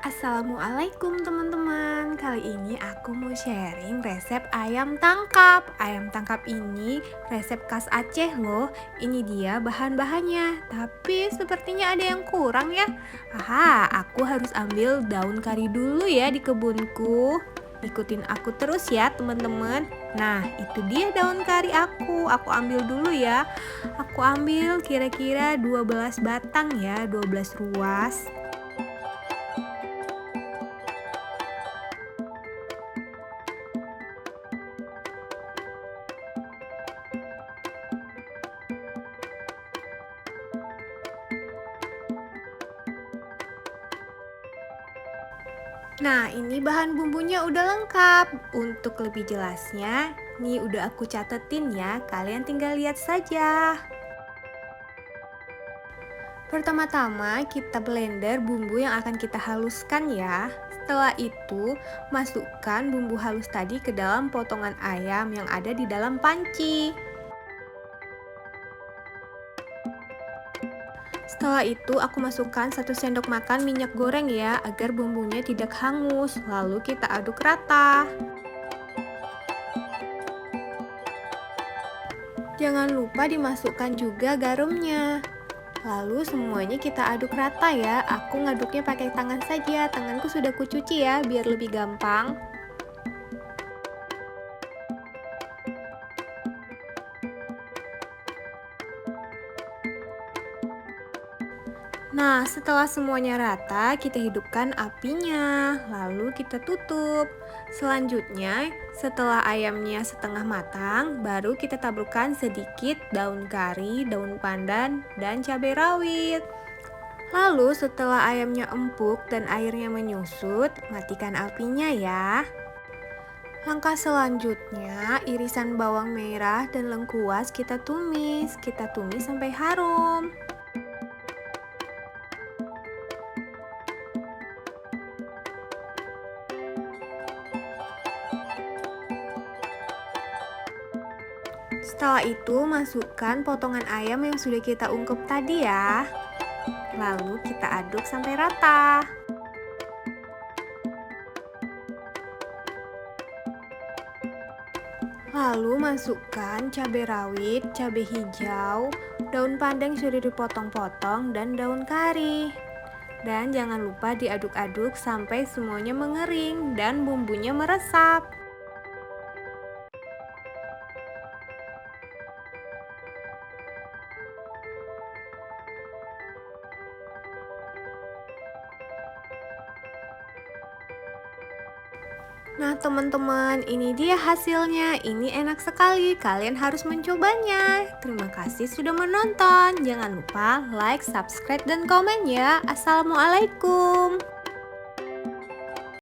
Assalamualaikum teman-teman. Kali ini aku mau sharing resep ayam tangkap. Ayam tangkap ini resep khas Aceh loh. Ini dia bahan-bahannya. Tapi sepertinya ada yang kurang ya. Aku harus ambil daun kari dulu ya di kebunku. Ikutin aku terus ya teman-teman. Nah, itu dia daun kari aku. Aku ambil dulu ya. Aku ambil kira-kira 12 batang ya, 12 ruas. Nah, ini bahan bumbunya udah lengkap. Untuk lebih jelasnya, nih udah aku catetin ya. Kalian tinggal lihat saja. Pertama-tama kita blender bumbu yang akan kita haluskan ya. Setelah itu, masukkan bumbu halus tadi ke dalam potongan ayam yang ada di dalam panci. Setelah itu aku masukkan 1 sendok makan minyak goreng ya, agar bumbunya tidak hangus. Lalu kita aduk rata. Jangan lupa dimasukkan juga garumnya. Lalu semuanya kita aduk rata ya. Aku ngaduknya pakai tangan saja, tanganku sudah kucuci ya biar lebih gampang. Nah, setelah semuanya rata, kita hidupkan apinya, lalu kita tutup. Selanjutnya, setelah ayamnya setengah matang, baru kita taburkan sedikit daun kari, daun pandan, dan cabai rawit. Lalu setelah ayamnya empuk dan airnya menyusut, matikan apinya ya. Langkah selanjutnya, irisan bawang merah dan lengkuas kita tumis. Kita tumis sampai harum. Setelah itu, masukkan potongan ayam yang sudah kita ungkep tadi ya. Lalu kita aduk sampai rata. Lalu masukkan cabai rawit, cabai hijau, daun pandan yang sudah dipotong-potong, dan daun kari. Dan jangan lupa diaduk-aduk sampai semuanya mengering dan bumbunya meresap. Nah teman-teman, ini dia hasilnya. Ini enak sekali, kalian harus mencobanya. Terima kasih sudah menonton. Jangan lupa like, subscribe, dan komen ya. Assalamualaikum.